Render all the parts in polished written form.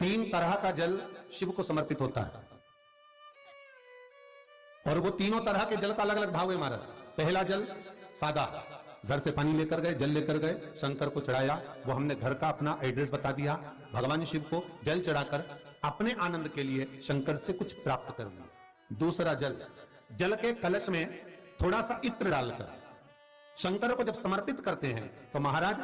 तीन तरह का जल शिव को समर्पित होता है और वो तीनों तरह के जल का अलग अलग भाव है महाराज। पहला जल सादा, घर से पानी लेकर गए, जल लेकर गए, शंकर को चढ़ाया, वो हमने घर का अपना एड्रेस बता दिया, भगवान शिव को जल चढ़ाकर अपने आनंद के लिए शंकर से कुछ प्राप्त कर लिया। दूसरा जल, जल के कलश में थोड़ा सा इत्र डालकर शंकर को जब समर्पित करते हैं तो महाराज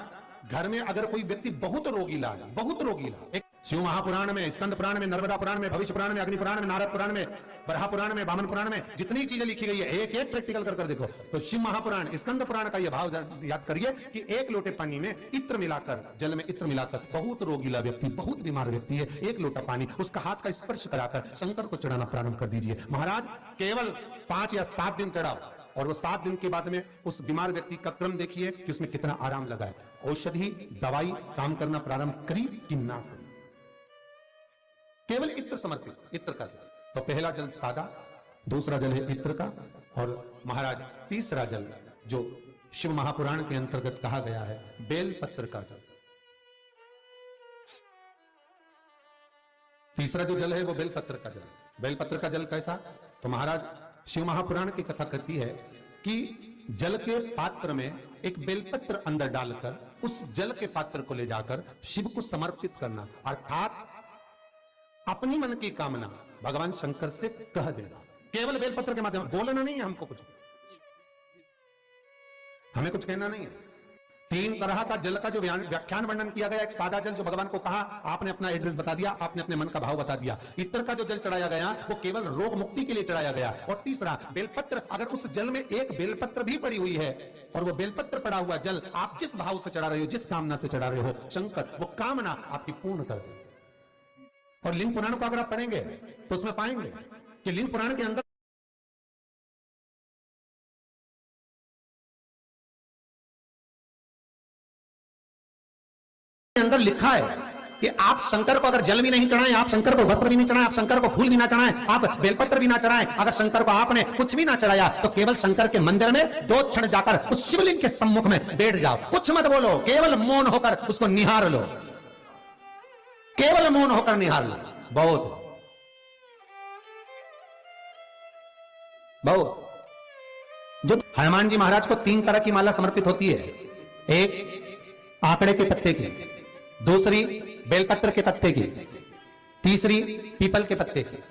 घर में अगर कोई व्यक्ति बहुत रोगीला है, बहुत रोगीला, एक शिव महापुराण में, स्कंद पुराण में, नर्मदा पुराण में, भविष्य पुराण में, अग्नि पुराण में, नारद पुराण में, बरहा पुराण में, वामन पुराण में जितनी चीजें लिखी गई है एक एक प्रैक्टिकल कर देखो तो शिव महापुराण, स्कंद पुराण का यह भाव याद करिए कि एक लोटे पानी में इत्र मिलाकर, जल में इत्र मिलाकर, बहुत रोगीला व्यक्ति, बहुत बीमार व्यक्ति है, एक लोटा पानी उसका हाथ का स्पर्श कराकर शंकर को चढ़ाना प्रारंभ कर दीजिए। महाराज केवल 5 या 7 दिन चढ़ाओ और वो 7 दिन के बाद में उस बीमार व्यक्ति का क्रम देखिए कि उसमें कितना आराम लगा है। औषधि दवाई काम करना प्रारंभ करी कि ना करी। केवल इत्र समर्पित, इत्र का जल। तो पहला जल सादा, दूसरा जल है इत्र का, और महाराज तीसरा जल जो शिव महापुराण के अंतर्गत कहा गया है बेलपत्र का जल। तीसरा जो जल है वो बेलपत्र का जल। बेलपत्र का जल कैसा? तो महाराज शिव महापुराण की कथा कहती है कि जल के पात्र में एक बेलपत्र अंदर डालकर उस जल के पात्र को ले जाकर शिव को समर्पित करना, अर्थात अपनी मन की कामना भगवान शंकर से कह देना। केवल बेलपत्र के माध्यम, बोलना नहीं है हमको, कुछ हमें कुछ कहना नहीं है। 3 तरह का जल का जो व्याख्यान वर्णन किया गया, एक सादा जल जो भगवान को कहा, आपने अपना एड्रेस बता दिया, आपने अपने मन का भाव बता दिया। इत्र का जो जल चढ़ाया गया वो केवल रोग मुक्ति के लिए चढ़ाया गया। और तीसरा बेलपत्र, अगर उस जल में एक बेलपत्र भी पड़ी हुई है और वो बेलपत्र पड़ा हुआ जल आप जिस भाव से चढ़ा रहे हो, जिस कामना से चढ़ा रहे हो, शंकर वो कामना आपकी पूर्ण कर दे। और लिंग पुराण को अगर आप पढ़ेंगे तो उसमें पाएंगे कि लिंग पुराण के अंदर लिखा है कि आप शंकर को अगर जल भी नहीं चढ़ाएं, आप शंकर को वस्त्र भी नहीं चढ़ाएं, आप शंकर को फूल भी ना चढ़ाएं, आप बेलपत्र भी ना चढ़ाएं, अगर शंकर को आपने कुछ भी ना चढ़ाया तो केवल शंकर के मंदिर में 2 क्षण जाकर उस शिवलिंग के सम्मुख में बैठ जाओ, कुछ मत बोलो, केवल मौन होकर उसको निहार लो, केवल मौन होकर निहार लो। बहुत जो हनुमान जी महाराज को 3 तरह की माला समर्पित होती है, एक आंकड़े के पत्ते की, दूसरी बेलपत्र के पत्ते की, तीसरी पीपल के पत्ते की।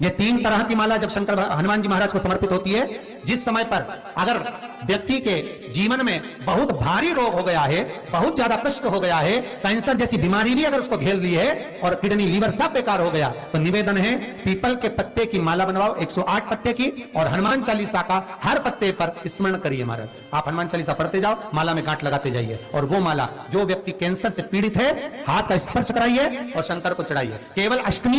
ये 3 तरह की माला जब शंकर हनुमान जी महाराज को समर्पित होती है, जिस समय पर अगर व्यक्ति के जीवन में बहुत भारी रोग हो गया है, बहुत ज्यादा कष्ट हो गया है, कैंसर जैसी बीमारी भी अगर उसको घेर ली है और किडनी लीवर सब बेकार हो गया, तो निवेदन है पीपल के पत्ते की माला बनवाओ, 108 पत्ते की, और हनुमान चालीसा का हर पत्ते पर स्मरण करिए। महाराज आप हनुमान चालीसा पढ़ते जाओ, माला में गांठ लगाते जाइए, और वो माला जो व्यक्ति कैंसर से पीड़ित है हाथ का स्पर्श कराइए और शंकर को चढ़ाइए। केवल अष्टमी